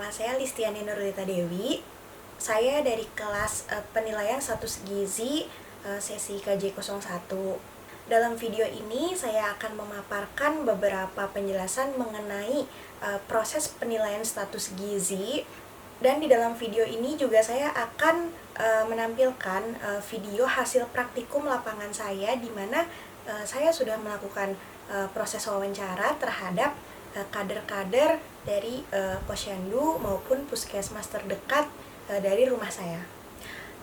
Nama saya Listiani Nurlita Dewi. Saya dari kelas penilaian status gizi sesi KJ01. Dalam video ini saya akan memaparkan beberapa penjelasan mengenai proses penilaian status gizi. Dan di dalam video ini juga saya akan menampilkan video hasil praktikum lapangan saya di mana saya sudah melakukan proses wawancara terhadap kader-kader dari posyandu maupun puskesmas terdekat dari rumah saya.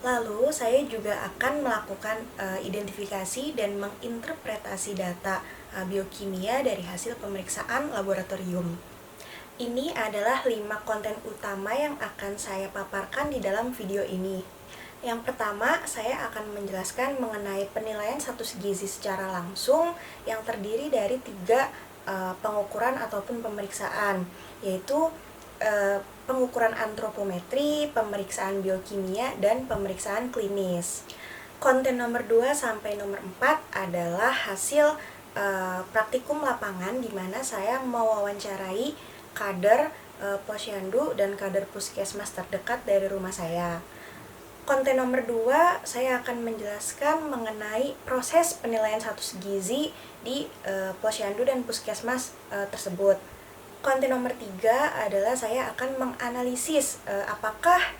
Lalu saya juga akan melakukan identifikasi dan menginterpretasi data biokimia dari hasil pemeriksaan laboratorium. Ini adalah 5 konten utama yang akan saya paparkan di dalam video ini. Yang pertama, saya akan menjelaskan mengenai penilaian status gizi secara langsung yang terdiri dari 3 pengukuran ataupun pemeriksaan, yaitu pengukuran antropometri, pemeriksaan biokimia, dan pemeriksaan klinis. Konten nomor 2 sampai nomor 4 adalah hasil praktikum lapangan di mana saya mewawancarai kader posyandu dan kader puskesmas terdekat dari rumah saya. Konten nomor 2, saya akan menjelaskan mengenai proses penilaian status gizi di posyandu dan puskesmas tersebut. Konten nomor 3 adalah saya akan menganalisis apakah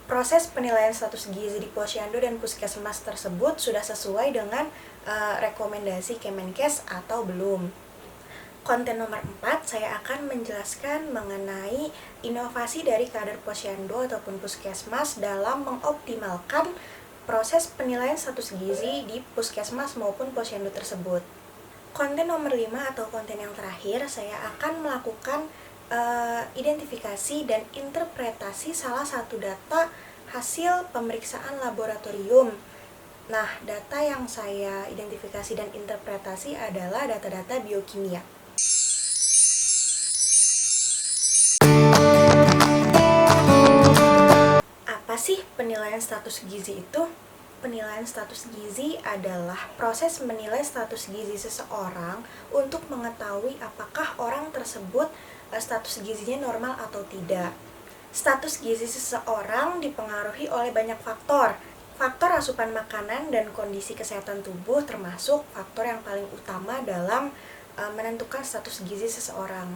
proses penilaian status gizi di posyandu dan puskesmas tersebut sudah sesuai dengan rekomendasi Kemenkes atau belum. Konten nomor 4, saya akan menjelaskan mengenai inovasi dari kader posyandu ataupun puskesmas dalam mengoptimalkan proses penilaian status gizi di puskesmas maupun posyandu tersebut. Konten nomor 5 atau konten yang terakhir, saya akan melakukan identifikasi dan interpretasi salah satu data hasil pemeriksaan laboratorium. Nah, data yang saya identifikasi dan interpretasi adalah data-data biokimia. Apa sih penilaian status gizi itu? Penilaian status gizi adalah proses menilai status gizi seseorang untuk mengetahui apakah orang tersebut status gizinya normal atau tidak. Status gizi seseorang dipengaruhi oleh banyak faktor. Faktor asupan makanan dan kondisi kesehatan tubuh termasuk faktor yang paling utama dalam menentukan status gizi seseorang.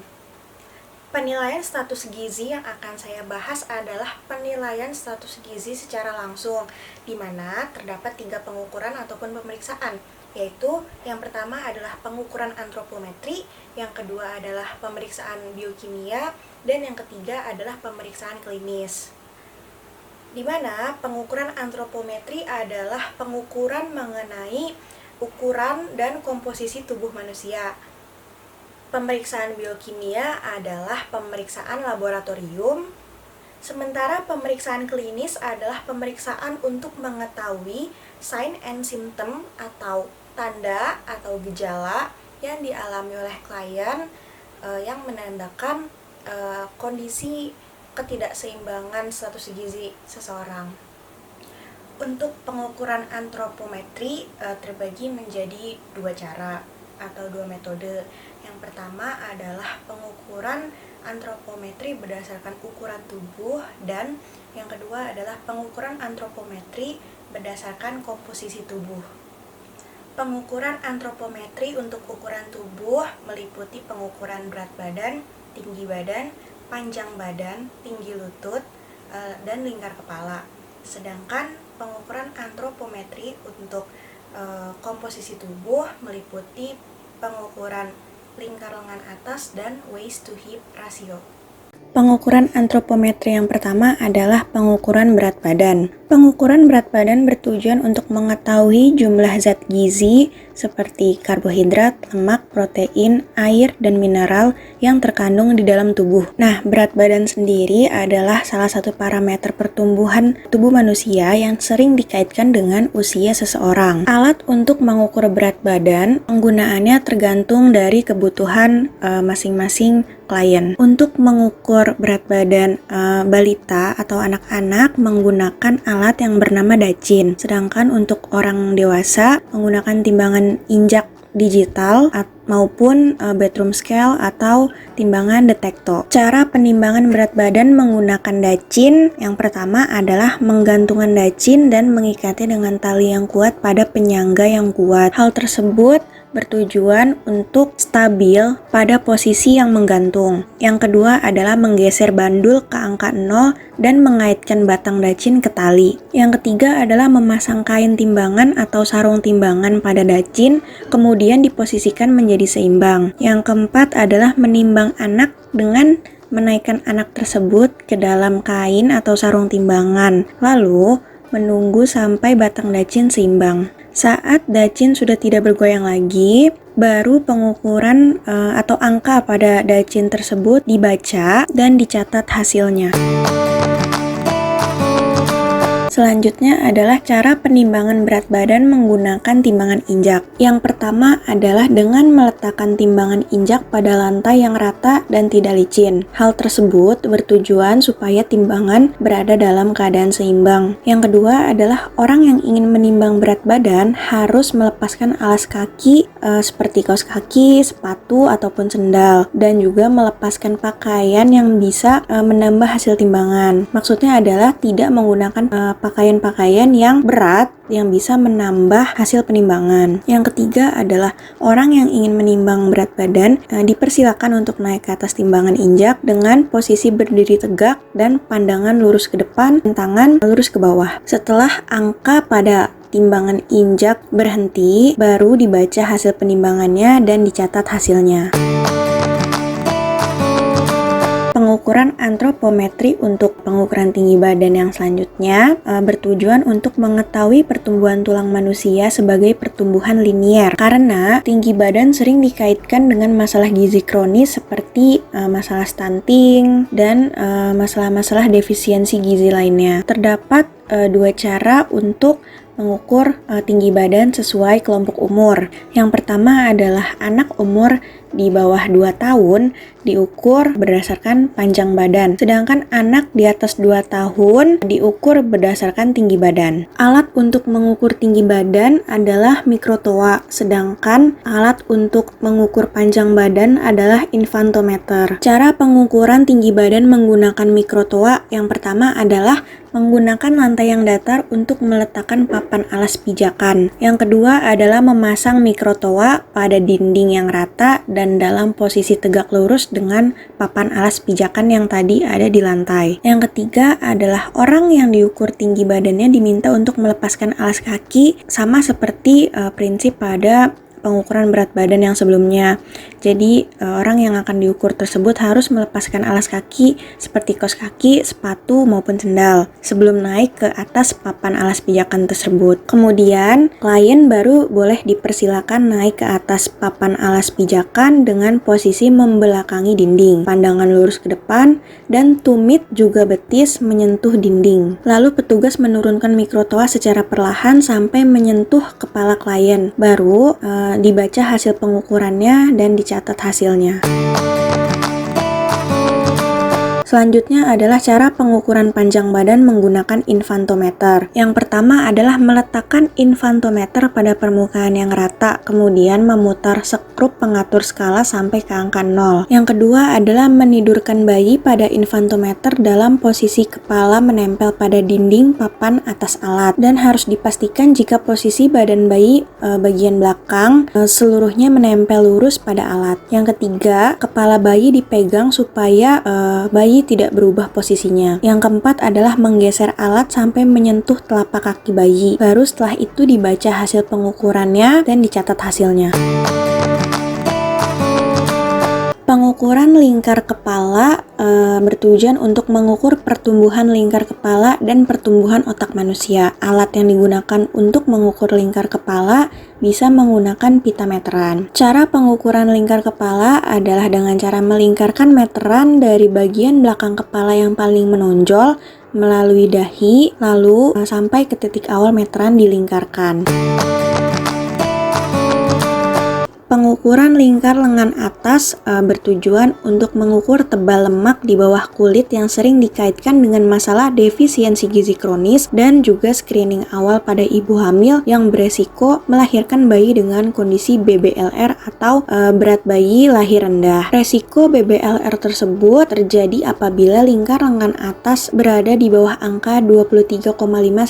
Penilaian status gizi yang akan saya bahas adalah penilaian status gizi secara langsung, di mana terdapat 3 pengukuran ataupun pemeriksaan, yaitu yang pertama adalah pengukuran antropometri, yang kedua adalah pemeriksaan biokimia, dan yang ketiga adalah pemeriksaan klinis. Di mana pengukuran antropometri adalah pengukuran mengenai ukuran dan komposisi tubuh manusia. Pemeriksaan biokimia adalah pemeriksaan laboratorium, sementara pemeriksaan klinis adalah pemeriksaan untuk mengetahui sign and symptom atau tanda atau gejala yang dialami oleh klien yang menandakan kondisi ketidakseimbangan status gizi seseorang. Untuk pengukuran antropometri terbagi menjadi 2 cara atau 2 metode. Yang pertama adalah pengukuran antropometri berdasarkan ukuran tubuh, dan yang kedua adalah pengukuran antropometri berdasarkan komposisi tubuh. Pengukuran antropometri untuk ukuran tubuh meliputi pengukuran berat badan, tinggi badan, panjang badan, tinggi lutut, dan lingkar kepala. Sedangkan pengukuran antropometri untuk komposisi tubuh meliputi pengukuran lingkar lengan atas dan waist to hip rasio. Pengukuran antropometri yang pertama adalah pengukuran berat badan. Pengukuran berat badan bertujuan untuk mengetahui jumlah zat gizi seperti karbohidrat, lemak, protein, air, dan mineral yang terkandung di dalam tubuh. Nah, berat badan sendiri adalah salah satu parameter pertumbuhan tubuh manusia yang sering dikaitkan dengan usia seseorang. Alat untuk mengukur berat badan penggunaannya tergantung dari kebutuhan masing-masing klien. Untuk mengukur berat badan balita atau anak-anak menggunakan alat yang bernama dacin. Sedangkan untuk orang dewasa menggunakan timbangan injak digital maupun bedroom scale atau timbangan detektor. Cara penimbangan berat badan menggunakan dacin yang pertama adalah menggantungkan dacin dan mengikatnya dengan tali yang kuat pada penyangga yang kuat. Hal tersebut bertujuan untuk stabil pada posisi yang menggantung. Yang kedua adalah menggeser bandul ke angka 0 dan mengaitkan batang dacin ke tali. Yang ketiga adalah memasang kain timbangan atau sarung timbangan pada dacin, kemudian diposisikan menjadi seimbang. Yang keempat adalah menimbang anak dengan menaikkan anak tersebut ke dalam kain atau sarung timbangan, lalu menunggu sampai batang dacin seimbang. Saat dacin sudah tidak bergoyang lagi, baru pengukuran atau angka pada dacin tersebut dibaca dan dicatat hasilnya. Selanjutnya adalah cara penimbangan berat badan menggunakan timbangan injak. Yang pertama adalah dengan meletakkan timbangan injak pada lantai yang rata dan tidak licin. Hal tersebut bertujuan supaya timbangan berada dalam keadaan seimbang. Yang kedua adalah orang yang ingin menimbang berat badan harus melepaskan alas kaki seperti kaos kaki, sepatu, ataupun sendal, dan juga melepaskan pakaian yang bisa menambah hasil timbangan. Maksudnya adalah tidak menggunakan pakaian-pakaian yang berat yang bisa menambah hasil penimbangan. Yang ketiga adalah orang yang ingin menimbang berat badan dipersilakan untuk naik ke atas timbangan injak dengan posisi berdiri tegak dan pandangan lurus ke depan, tangan lurus ke bawah. Setelah angka pada timbangan injak berhenti, baru dibaca hasil penimbangannya dan dicatat hasilnya. Pengukuran antropometri untuk pengukuran tinggi badan yang selanjutnya bertujuan untuk mengetahui pertumbuhan tulang manusia sebagai pertumbuhan linier, karena tinggi badan sering dikaitkan dengan masalah gizi kronis seperti masalah stunting dan masalah-masalah defisiensi gizi lainnya. Terdapat dua cara untuk mengukur tinggi badan sesuai kelompok umur. Yang pertama adalah anak umur di bawah 2 tahun diukur berdasarkan panjang badan, sedangkan anak di atas 2 tahun diukur berdasarkan tinggi badan. Alat untuk mengukur tinggi badan adalah mikrotoa, sedangkan alat untuk mengukur panjang badan adalah infantometer. Cara pengukuran tinggi badan menggunakan mikrotoa yang pertama adalah menggunakan lantai yang datar untuk meletakkan papan alas pijakan. Yang kedua adalah memasang mikrotoa pada dinding yang rata dan dalam posisi tegak lurus dengan papan alas pijakan yang tadi ada di lantai. Yang ketiga adalah orang yang diukur tinggi badannya diminta untuk melepaskan alas kaki, sama seperti prinsip pada pengukuran berat badan yang sebelumnya. Jadi orang yang akan diukur tersebut harus melepaskan alas kaki seperti kaos kaki, sepatu maupun sendal sebelum naik ke atas papan alas pijakan tersebut. Kemudian klien baru boleh dipersilakan naik ke atas papan alas pijakan dengan posisi membelakangi dinding, pandangan lurus ke depan, dan tumit juga betis menyentuh dinding. Lalu petugas menurunkan mikrotoa secara perlahan sampai menyentuh kepala klien. Baru dibaca hasil pengukurannya dan dicatat hasilnya. Selanjutnya adalah cara pengukuran panjang badan menggunakan infantometer. Yang pertama adalah meletakkan infantometer pada permukaan yang rata, kemudian memutar skrup pengatur skala sampai ke angka 0. Yang kedua adalah menidurkan bayi pada infantometer dalam posisi kepala menempel pada dinding papan atas alat, dan harus dipastikan jika posisi badan bayi bagian belakang seluruhnya menempel lurus pada alat. Yang ketiga, kepala bayi dipegang supaya bayi tidak berubah posisinya. Yang keempat adalah menggeser alat sampai menyentuh telapak kaki bayi. Baru setelah itu dibaca hasil pengukurannya dan dicatat hasilnya. Pengukuran lingkar kepala bertujuan untuk mengukur pertumbuhan lingkar kepala dan pertumbuhan otak manusia. Alat yang digunakan untuk mengukur lingkar kepala bisa menggunakan pita meteran. Cara pengukuran lingkar kepala adalah dengan cara melingkarkan meteran dari bagian belakang kepala yang paling menonjol melalui dahi, lalu sampai ke titik awal meteran dilingkarkan. Pengukuran lingkar lengan atas bertujuan untuk mengukur tebal lemak di bawah kulit yang sering dikaitkan dengan masalah defisiensi gizi kronis dan juga screening awal pada ibu hamil yang beresiko melahirkan bayi dengan kondisi BBLR atau berat bayi lahir rendah. Resiko BBLR tersebut terjadi apabila lingkar lengan atas berada di bawah angka 23,5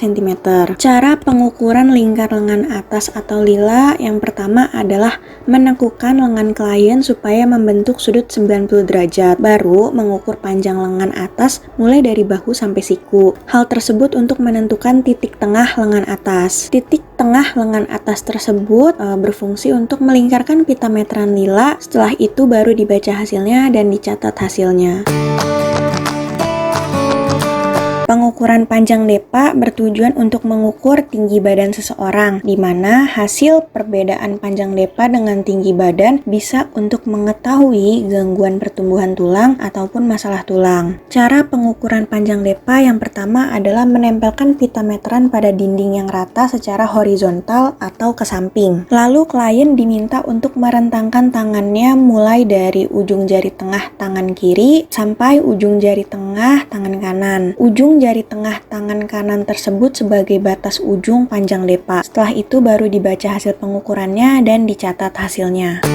cm. Cara pengukuran lingkar lengan atas atau lila yang pertama adalah menekukan lengan klien supaya membentuk sudut 90 derajat. Baru mengukur panjang lengan atas mulai dari bahu sampai siku. Hal tersebut untuk menentukan titik tengah lengan atas. Titik tengah lengan atas tersebut berfungsi untuk melingkarkan pita meteran lila. Setelah itu baru dibaca hasilnya dan dicatat hasilnya. Pengukuran panjang depa bertujuan untuk mengukur tinggi badan seseorang, di mana hasil perbedaan panjang depa dengan tinggi badan bisa untuk mengetahui gangguan pertumbuhan tulang ataupun masalah tulang. Cara pengukuran panjang depa yang pertama adalah menempelkan pita meteran pada dinding yang rata secara horizontal atau ke samping. Lalu klien diminta untuk merentangkan tangannya mulai dari ujung jari tengah tangan kiri sampai ujung jari tengah tangan kanan. Ujung jari tengah tangan kanan tersebut sebagai batas ujung panjang depa. Setelah itu baru dibaca hasil pengukurannya dan dicatat hasilnya.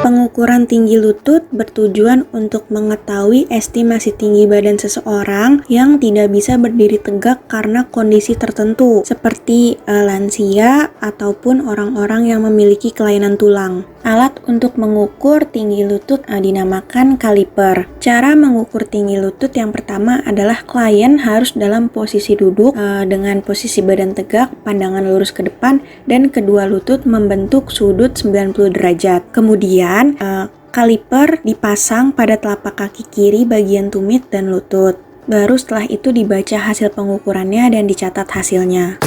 Pengukuran tinggi lutut bertujuan untuk mengetahui estimasi tinggi badan seseorang yang tidak bisa berdiri tegak karena kondisi tertentu, seperti lansia ataupun orang-orang yang memiliki kelainan tulang. Alat untuk mengukur tinggi lutut dinamakan kaliper. Cara mengukur tinggi lutut yang pertama adalah klien harus dalam posisi duduk dengan posisi badan tegak, pandangan lurus ke depan, dan kedua lutut membentuk sudut 90 derajat. Kemudian kaliper dipasang pada telapak kaki kiri bagian tumit dan lutut. Baru setelah itu dibaca hasil pengukurannya dan dicatat hasilnya.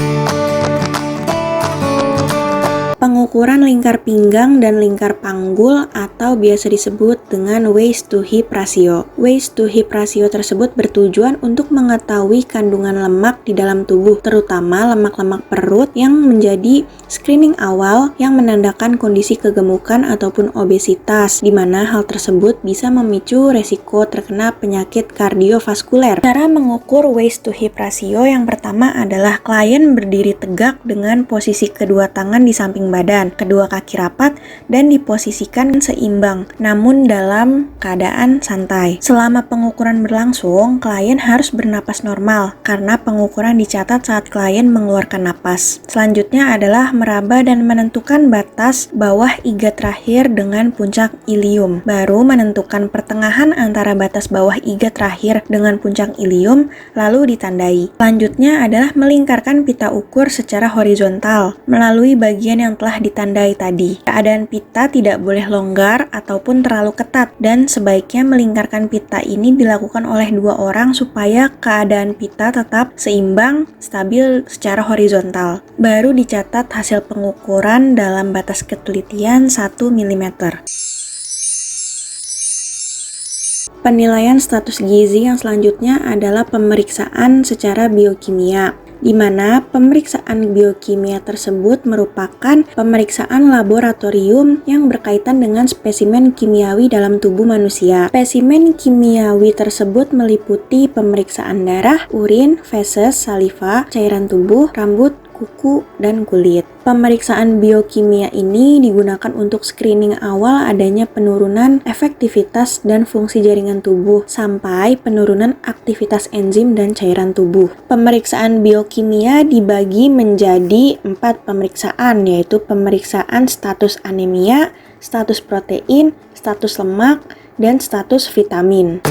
Pengukuran lingkar pinggang dan lingkar panggul atau biasa disebut dengan waist to hip ratio. Waist to hip ratio tersebut bertujuan untuk mengetahui kandungan lemak di dalam tubuh, terutama lemak-lemak perut yang menjadi screening awal yang menandakan kondisi kegemukan ataupun obesitas, di mana hal tersebut bisa memicu resiko terkena penyakit kardiovaskuler. Cara mengukur waist to hip ratio yang pertama adalah klien berdiri tegak dengan posisi kedua tangan di samping badan, kedua kaki rapat, dan diposisikan seimbang, namun dalam keadaan santai. Selama pengukuran berlangsung, klien harus bernapas normal, karena pengukuran dicatat saat klien mengeluarkan napas. Selanjutnya adalah meraba dan menentukan batas bawah iga terakhir dengan puncak ilium. Baru menentukan pertengahan antara batas bawah iga terakhir dengan puncak ilium, lalu ditandai. Selanjutnya adalah melingkarkan pita ukur secara horizontal, melalui bagian yang telah ditandai tadi. Keadaan pita tidak boleh longgar ataupun terlalu ketat, dan sebaiknya melingkarkan pita ini dilakukan oleh dua orang supaya keadaan pita tetap seimbang, stabil secara horizontal. Baru dicatat hasil pengukuran dalam batas ketelitian 1 mm. Penilaian status gizi yang selanjutnya adalah pemeriksaan secara biokimia, di mana pemeriksaan biokimia tersebut merupakan pemeriksaan laboratorium yang berkaitan dengan spesimen kimiawi dalam tubuh manusia. Spesimen kimiawi tersebut meliputi pemeriksaan darah, urin, feses, saliva, cairan tubuh, rambut, kuku, dan kulit. Pemeriksaan biokimia ini digunakan untuk screening awal adanya penurunan efektivitas dan fungsi jaringan tubuh sampai penurunan aktivitas enzim dan cairan tubuh. Pemeriksaan biokimia dibagi menjadi 4 pemeriksaan, yaitu pemeriksaan status anemia, status protein, status lemak, dan status vitamin.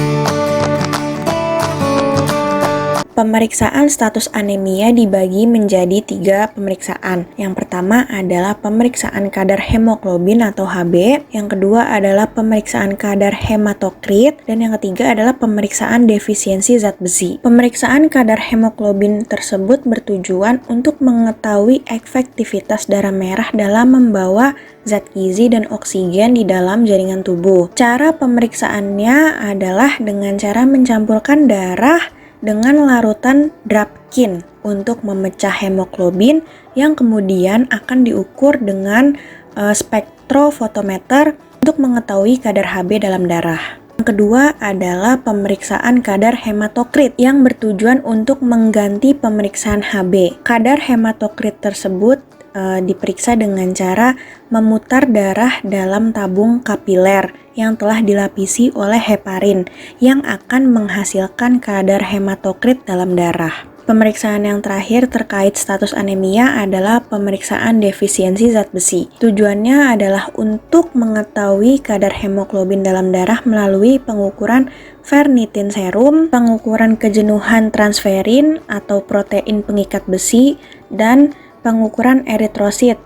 Pemeriksaan status anemia dibagi menjadi 3 pemeriksaan. Yang pertama adalah pemeriksaan kadar hemoglobin atau Hb, yang kedua adalah pemeriksaan kadar hematokrit, dan yang ketiga adalah pemeriksaan defisiensi zat besi. Pemeriksaan kadar hemoglobin tersebut bertujuan untuk mengetahui efektivitas darah merah dalam membawa zat gizi dan oksigen di dalam jaringan tubuh. Cara pemeriksaannya adalah dengan cara mencampurkan darah dengan larutan Drapkin untuk memecah hemoglobin yang kemudian akan diukur dengan spektrofotometer untuk mengetahui kadar Hb dalam darah. Yang kedua adalah pemeriksaan kadar hematokrit yang bertujuan untuk mengganti pemeriksaan Hb. Kadar hematokrit tersebut diperiksa dengan cara memutar darah dalam tabung kapiler yang telah dilapisi oleh heparin yang akan menghasilkan kadar hematokrit dalam darah. Pemeriksaan yang terakhir terkait status anemia adalah pemeriksaan defisiensi zat besi. Tujuannya adalah untuk mengetahui kadar hemoglobin dalam darah melalui pengukuran ferritin serum, pengukuran kejenuhan transferin atau protein pengikat besi, dan pengukuran eritrosit.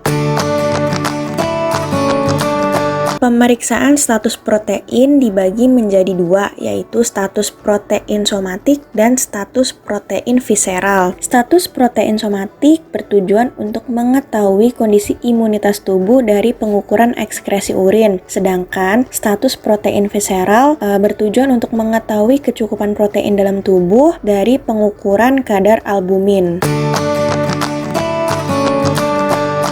Pemeriksaan status protein dibagi menjadi dua, yaitu status protein somatik dan status protein visceral. Status protein somatik bertujuan untuk mengetahui kondisi imunitas tubuh dari pengukuran ekskresi urin, sedangkan status protein visceral bertujuan untuk mengetahui kecukupan protein dalam tubuh dari pengukuran kadar albumin.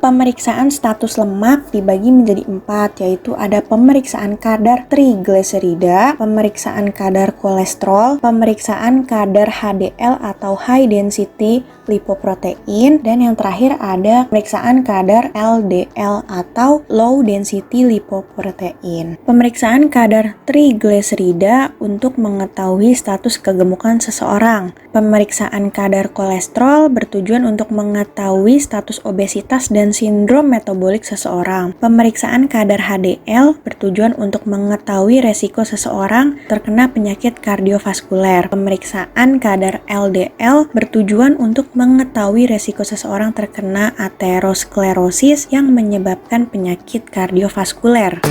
Pemeriksaan status lemak dibagi menjadi 4, yaitu ada pemeriksaan kadar trigliserida, pemeriksaan kadar kolesterol, pemeriksaan kadar HDL atau high density lipoprotein, dan yang terakhir ada pemeriksaan kadar LDL atau low density lipoprotein. Pemeriksaan kadar trigliserida untuk mengetahui status kegemukan seseorang. Pemeriksaan kadar kolesterol bertujuan untuk mengetahui status obesitas dan sindrom metabolik seseorang. Pemeriksaan kadar HDL bertujuan untuk mengetahui resiko seseorang terkena penyakit kardiovaskuler. Pemeriksaan kadar LDL bertujuan untuk mengetahui resiko seseorang terkena aterosklerosis yang menyebabkan penyakit kardiovaskuler.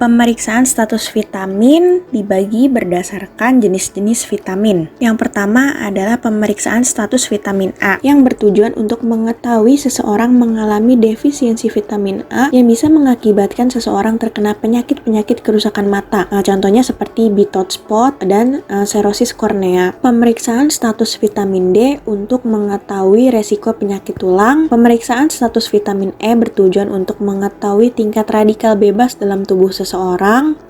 Pemeriksaan status vitamin dibagi berdasarkan jenis-jenis vitamin. Yang pertama adalah pemeriksaan status vitamin A yang bertujuan untuk mengetahui seseorang mengalami defisiensi vitamin A yang bisa mengakibatkan seseorang terkena penyakit-penyakit kerusakan mata. Contohnya seperti bitot spot dan serosis kornea. Pemeriksaan status vitamin D untuk mengetahui resiko penyakit tulang. Pemeriksaan status vitamin E bertujuan untuk mengetahui tingkat radikal bebas dalam tubuh seseorang.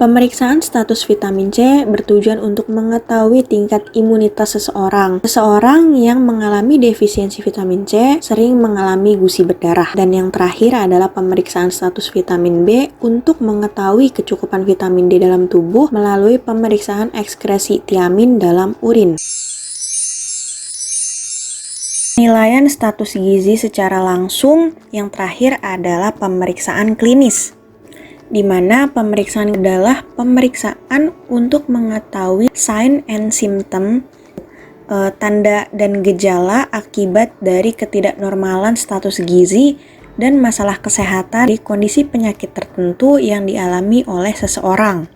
Pemeriksaan status vitamin C bertujuan untuk mengetahui tingkat imunitas seseorang. Seseorang yang mengalami defisiensi vitamin C sering mengalami gusi berdarah. Dan yang terakhir adalah pemeriksaan status vitamin B untuk mengetahui kecukupan vitamin D dalam tubuh melalui pemeriksaan ekskresi tiamin dalam urin. Penilaian status gizi secara langsung yang terakhir adalah pemeriksaan klinis, di mana pemeriksaan adalah pemeriksaan untuk mengetahui sign and symptom, tanda dan gejala akibat dari ketidaknormalan status gizi dan masalah kesehatan di kondisi penyakit tertentu yang dialami oleh seseorang.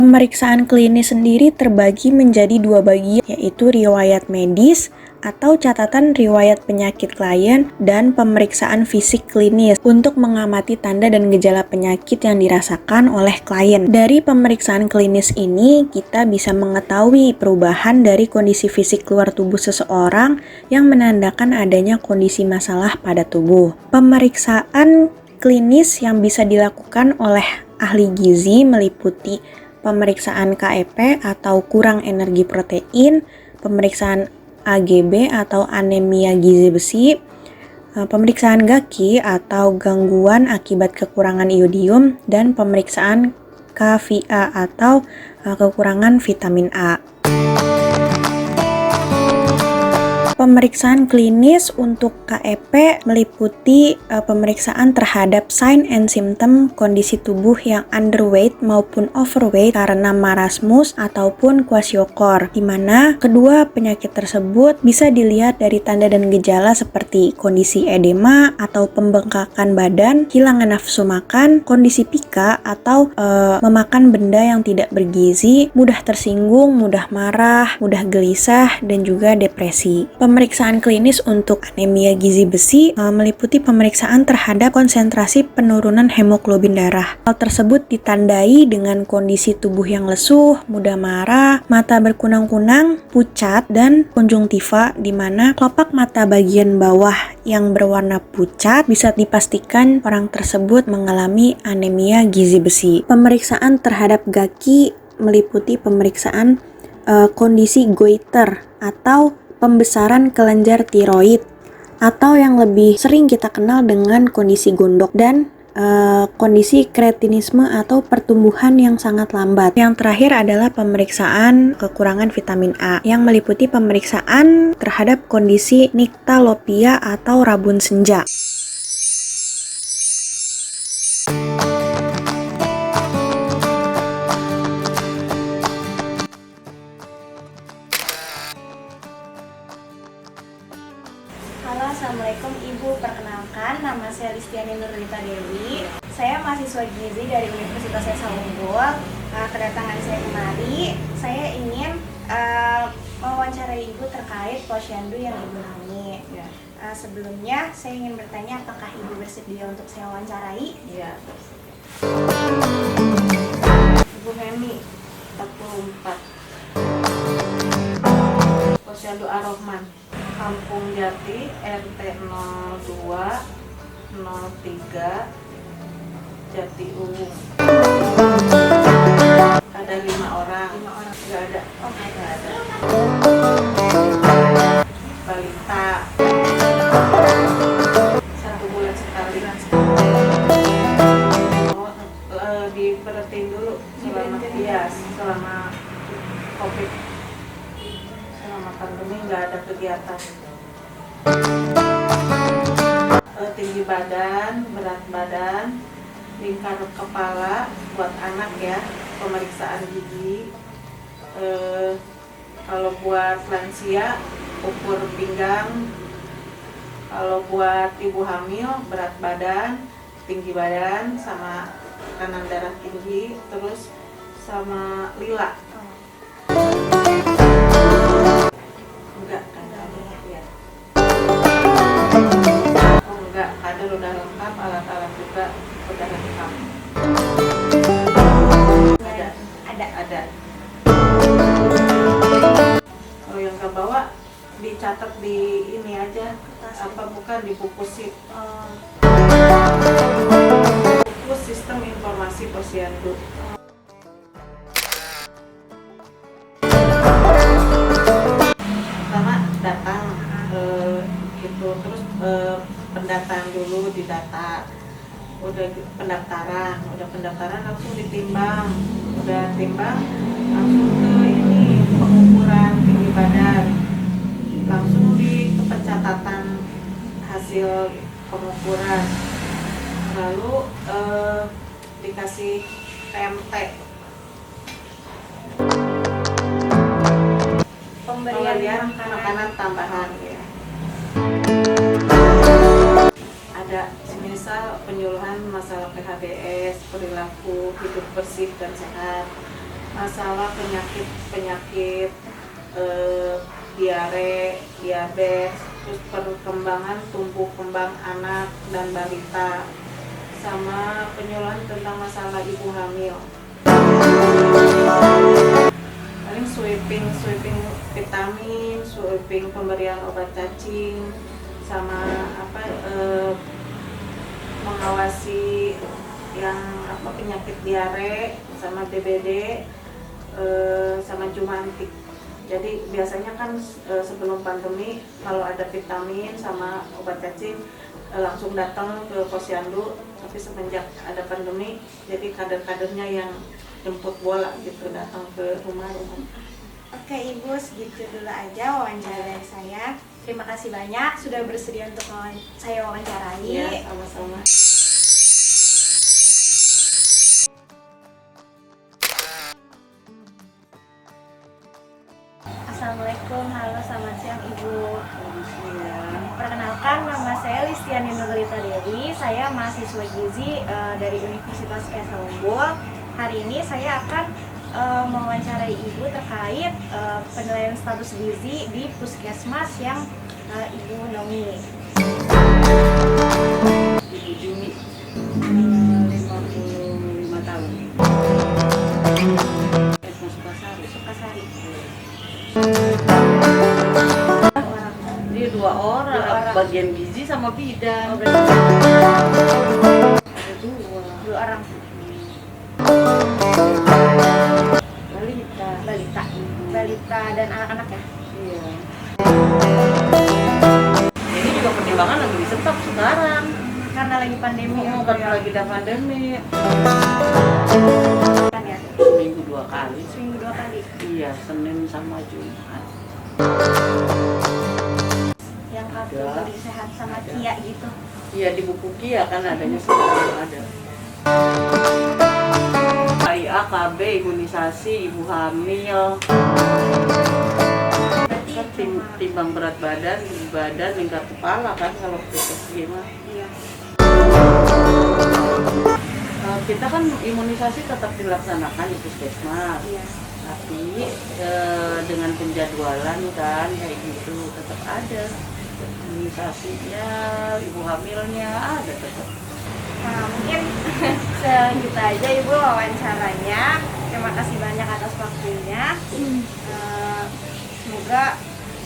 Pemeriksaan klinis sendiri terbagi menjadi dua bagian, yaitu riwayat medis atau catatan riwayat penyakit klien dan pemeriksaan fisik klinis untuk mengamati tanda dan gejala penyakit yang dirasakan oleh klien. Dari pemeriksaan klinis ini, kita bisa mengetahui perubahan dari kondisi fisik luar tubuh seseorang yang menandakan adanya kondisi masalah pada tubuh. Pemeriksaan klinis yang bisa dilakukan oleh ahli gizi meliputi pemeriksaan KEP atau kurang energi protein, pemeriksaan AGB atau anemia gizi besi, pemeriksaan GAKI atau gangguan akibat kekurangan iodium, dan pemeriksaan KVA atau kekurangan vitamin A. Pemeriksaan klinis untuk KEP meliputi pemeriksaan terhadap sign and symptom kondisi tubuh yang underweight maupun overweight karena marasmus ataupun kwashiorkor, di mana kedua penyakit tersebut bisa dilihat dari tanda dan gejala seperti kondisi edema atau pembengkakan badan, kehilangan nafsu makan, kondisi pika atau memakan benda yang tidak bergizi, mudah tersinggung, mudah marah, mudah gelisah, dan juga depresi. Pemeriksaan klinis untuk anemia gizi besi meliputi pemeriksaan terhadap konsentrasi penurunan hemoglobin darah. Hal tersebut ditandai dengan kondisi tubuh yang lesuh, mudah marah, mata berkunang-kunang, pucat, dan konjungtiva, di mana kelopak mata bagian bawah yang berwarna pucat bisa dipastikan orang tersebut mengalami anemia gizi besi. Pemeriksaan terhadap GAKI meliputi pemeriksaan kondisi goiter atau pembesaran kelenjar tiroid, atau yang lebih sering kita kenal dengan kondisi gondok, dan kondisi kretinisme atau pertumbuhan yang sangat lambat. Yang terakhir adalah pemeriksaan kekurangan vitamin A yang meliputi pemeriksaan terhadap kondisi nyctalopia atau rabun senja. Halo, Assalamualaikum Ibu. Perkenalkan, nama saya Listiani Nurlita Dewi. Saya mahasiswa gizi dari Universitas Esa Unggul. Kedatangan saya kemari, saya ingin mewawancarai Ibu terkait posyandu yang Ibu naungi. Sebelumnya, saya ingin bertanya apakah Ibu bersedia untuk saya wawancarai? Iya. Ibu Hemi, 44. Posyandu Ar-Rahman, Kampung Jati, RT 02 03 Jati Uwu. Ada 5 orang. Nggak ada. Oh, Nggak ada. Balita, 1 bulan sekali. Diberhentiin dulu selama COVID, selama pandemi nggak ada kegiatan. Tinggi badan, berat badan, lingkar kepala buat anak ya, pemeriksaan gigi. Kalau buat lansia ukur pinggang. Kalau buat ibu hamil berat badan, tinggi badan, sama tekanan darah tinggi, terus sama lila. Enggak, ya. Oh enggak, ada udah lengkap, alat-alat juga udah lengkap. Ada. Kalau yang ke bawah dicatat di ini aja, apa bukan di buku SIP. Buku Sistem Informasi Posyandu. Pertama datang gitu, terus pendataan dulu didata. Udah pendaftaran langsung ditimbang. Udah timbang langsung ke ini pengukuran tinggi badan. Langsung di pencatatan hasil pengukuran. Lalu dikasih TMT, pemberian makanan tambahan ya. Ada semisal penyuluhan masalah PHBS, perilaku hidup bersih dan sehat, masalah penyakit diare, diabetes, terus perkembangan tumbuh kembang anak dan balita, sama penyuluhan tentang masalah ibu hamil. Paling sweeping vitamin, sweeping pemberian obat cacing, sama mengawasi yang penyakit diare, sama DBD, sama jumantik. Jadi biasanya kan sebelum pandemi kalau ada vitamin sama obat cacing langsung datang ke posyandu, tapi semenjak ada pandemi jadi kader-kadernya yang jemput bola gitu, datang ke rumah-rumah. Oke Ibu, segitu dulu aja wawancara dari saya. Terima kasih banyak sudah bersedia untuk saya wawancarai. Iya, sama-sama. Assalamualaikum, halo, selamat siang Ibu. Perkenalkan, nama saya Listiani Nurlita Dewi. Saya mahasiswa gizi dari Universitas Esa Unggul. Hari ini saya akan mewawancarai Ibu terkait penilaian status gizi di puskesmas yang Ibu Nomi. Ibu Jumi, 55 tahun. Sukasari. Sukasari. Dia dua orang, bagian gizi sama bidan. Ada Dua orang. Balita dan anak-anak ya. Iya. Ini juga pertimbangan lagi di stop sekarang. Karena lagi pandemi. Karena lagi ada pandemi. Kan ya. Seminggu 2 kali. Seminggu 2 kali. Iya, Senin sama Jumat. Yang kartu beli sehat sama Ada. Kia gitu. Iya, di buku Kia kan adanya sekarang ada. KIA, KB, imunisasi, ibu hamil. Berarti Kan cuma timbang berat badan, lingkar kepala kan kalau PSG mah. iya. Kita kan imunisasi tetap dilaksanakan di puskesmas. Iya. Tapi dengan penjadwalan kan kayak gitu tetap ada imunisasinya, ibu hamilnya ada tetap. Nah, mungkin segitu aja Ibu wawancaranya. Terima kasih banyak atas waktunya. Semoga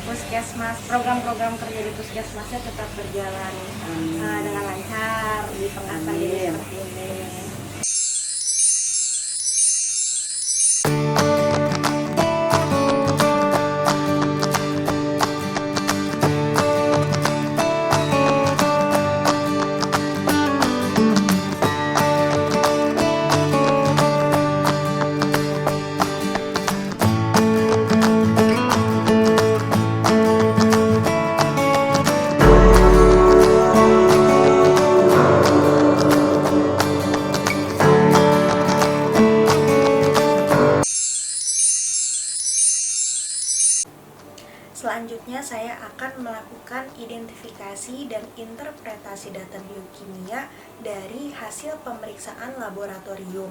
puskesmas, program-program kerja di puskesmasnya tetap berjalan dengan lancar di tengah pandemi seperti ini. Selanjutnya saya akan melakukan identifikasi dan interpretasi data biokimia dari hasil pemeriksaan laboratorium.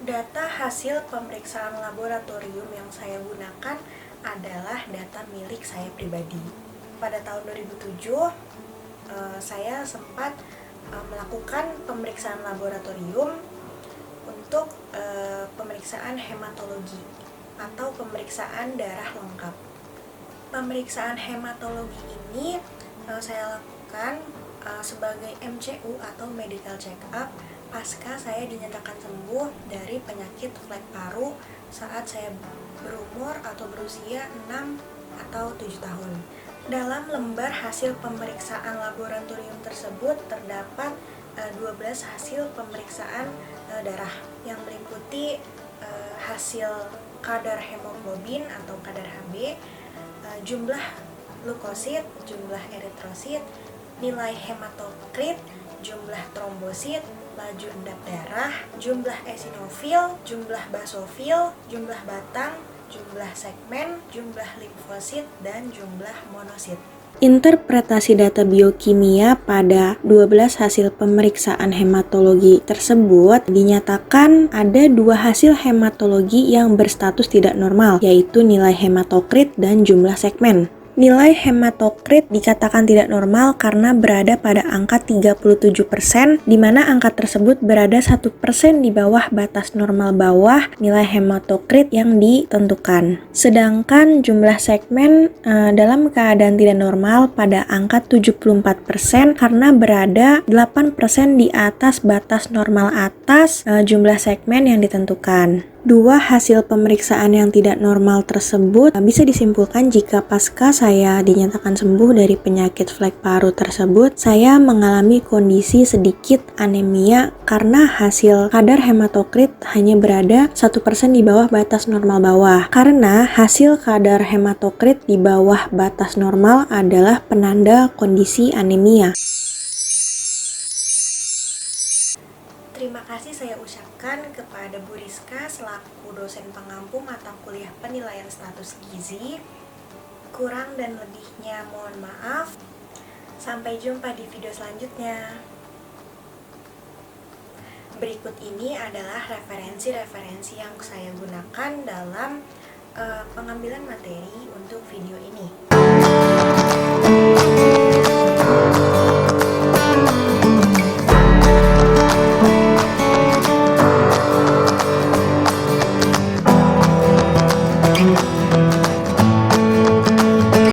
Data hasil pemeriksaan laboratorium yang saya gunakan adalah data milik saya pribadi. Pada tahun 2007, saya sempat melakukan pemeriksaan laboratorium untuk pemeriksaan hematologi atau pemeriksaan darah lengkap. Pemeriksaan hematologi ini saya lakukan sebagai MCU atau medical check up pasca saya dinyatakan sembuh dari penyakit flek paru saat saya berumur atau berusia 6 atau 7 tahun. Dalam lembar hasil pemeriksaan laboratorium tersebut terdapat 12 hasil pemeriksaan darah yang meliputi hasil kadar hemoglobin atau kadar Hb, jumlah leukosit, jumlah eritrosit, nilai hematokrit, jumlah trombosit, laju endap darah, jumlah eosinofil, jumlah basofil, jumlah batang, jumlah segmen, jumlah limfosit, dan jumlah monosit. Interpretasi data biokimia pada 12 hasil pemeriksaan hematologi tersebut dinyatakan ada 2 hasil hematologi yang berstatus tidak normal, yaitu nilai hematokrit dan jumlah segmen. Nilai hematokrit dikatakan tidak normal karena berada pada angka 37%, di mana angka tersebut berada 1% di bawah batas normal bawah nilai hematokrit yang ditentukan. Sedangkan jumlah segmen dalam keadaan tidak normal pada angka 74% karena berada 8% di atas batas normal atas jumlah segmen yang ditentukan. 2 hasil pemeriksaan yang tidak normal tersebut bisa disimpulkan jika pasca saya dinyatakan sembuh dari penyakit flek paru tersebut, saya mengalami kondisi sedikit anemia karena hasil kadar hematokrit hanya berada 1% di bawah batas normal bawah. Karena hasil kadar hematokrit di bawah batas normal adalah penanda kondisi anemia. Terima kasih saya ucapkan kepada Bu Rizka selaku dosen pengampu mata kuliah penilaian status gizi. Kurang dan lebihnya mohon maaf. Sampai jumpa di video selanjutnya. Berikut ini adalah referensi-referensi yang saya gunakan dalam pengambilan materi untuk video ini.